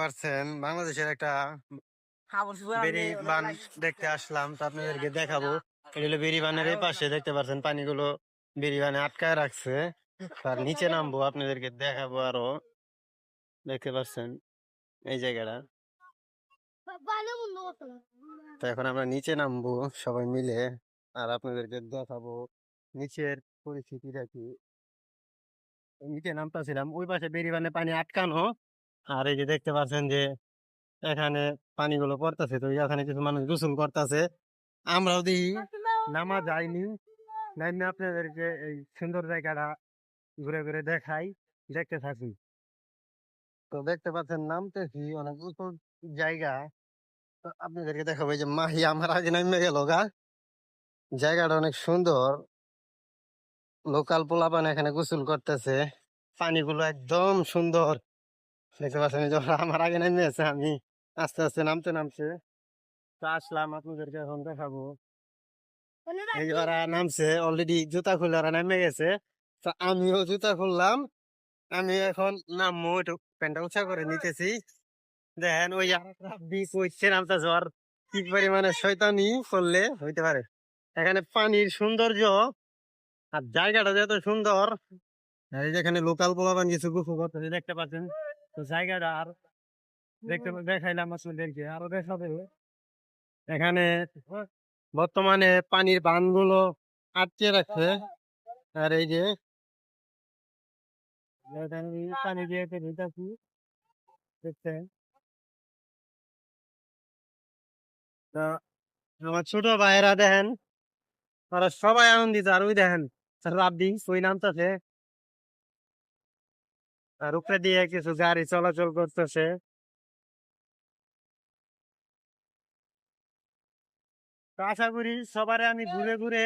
পারছেন বাংলাদেশের একটা বেরি বান দেখতে আসলাম, তো আপনাদেরকে দেখাবো। এটা হলো বেরি বানের এই পাশে দেখতে পাচ্ছেন পানিগুলো বেরি বানে আটকায় রাখছে। তার নিচে নামবো, আপনাদেরকে দেখাবো আরো। দেখতে পাচ্ছেন এই জায়গাটা। তো এখন আমরা নিচে নামবো সবাই মিলে, আর আপনাদেরকে দেখাবো নিচের পরিস্থিতিটা কি। নিচে নামতেছিলাম, ওই পাশে বেরি বানে পানি আটকানো, আর এই যে দেখতে পাচ্ছেন যে এখানে পানিগুলো পড়তেছে, তো এখানে কিছু মানুষ গোসল করতেছে। আমরাও দেখি, নামা যায়নি, নাইমে আপনাদেরকে এই সুন্দর জায়গাটা ঘুরে ঘুরে দেখাই, দেখতে থাকি। তো দেখতে পাচ্ছেন নামতেছি, অনেক উঁচু জায়গা। তো আপনাদেরকে দেখাবো, এই যে মাহি আমার আগে নামে গেল গা। জায়গাটা অনেক সুন্দর, লোকাল পোলাপান এখানে গোসল করতেছে, পানিগুলো একদম সুন্দর। দেখতে পাচ্ছেন এই যে ওরা আমার আগে নেমে আছে, আমি আস্তে আস্তে নামতে নামছে। তো আসলাম, আপনাদেরকে এখন দেখাবো। এই যে ওরা নামছে অলরেডি, জুতা খুলে ওরা নেমে গেছে। তো আমিও জুতা খুললাম, আমি এখন নামবো, একটু প্যান্টটা উঁচা করে নিতেছি। দেখেন ওই বিচ হচ্ছে নামতেছে, আর কি পরিমানে শয়তানি করলে হইতে পারে। এখানে পানির সৌন্দর্য আর জায়গাটা যত সুন্দর, আর এই যেখানে লোকাল পোলাপান কিছু গোসল করতেছে দেখতে পাচ্ছেন। তো জায়গাটা আর দেখাইলাম আপনাদেরকে, আরো দেখাবে। এখানে বর্তমানে পানির বানগুলো আটকে রাখছে, আর এই যে পানি দিয়ে ভিটাছি দেখছেন। তো আমার ছোট ভাইয়েরা দেখেন, তারা সবাই আনন্দিত। আর ওই দেখেন রাব্বি ওই নামতেছে, আর উপরে দিয়ে কিছু গাড়ি চলাচল করতেছে। তো আশা করি সবারে আমি ঘুরে ঘুরে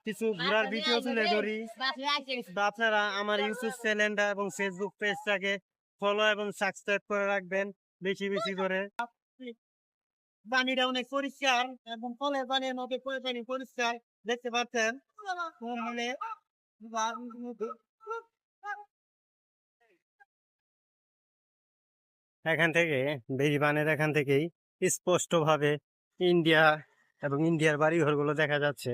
কিছু ঘোরার ভিডিও তুলে ধরি। তো আপনারা আমার ইউটিউব চ্যানেলটা এবং ফেসবুক পেজটাকে ফলো এবং সাবস্ক্রাইব করে রাখবেন বেশি বেশি করে। পানিটা অনেক পরিষ্কার এবং কলের পানির মধ্যে পানি পরিষ্কার দেখতে পাচ্ছেন। মানে এখান থেকে বেরিবানের এখান থেকেই স্পষ্ট ভাবে ইন্ডিয়া এবং ইন্ডিয়ার বাড়ি ঘরগুলো দেখা যাচ্ছে।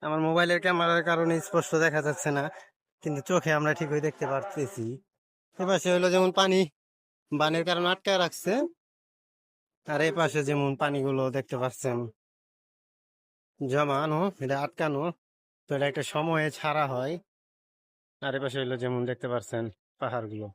আমার মোবাইলের ক্যামেরার কারণে স্পষ্ট দেখা যাচ্ছে না, কিন্তু চোখে আমরা ঠিকই দেখতে পারতেছি। এপাশে হলো যেমন পানি বানের কারণে আটকায় রাখছে, আর এই পাশে যেমন পানিগুলো দেখতে পাচ্ছেন জমানো, এটা আটকানো, তো এটা একটা সময়ে ছাড়া হয়। আর এপাশে হলো যেমন দেখতে পাচ্ছেন পাহাড়গুলো।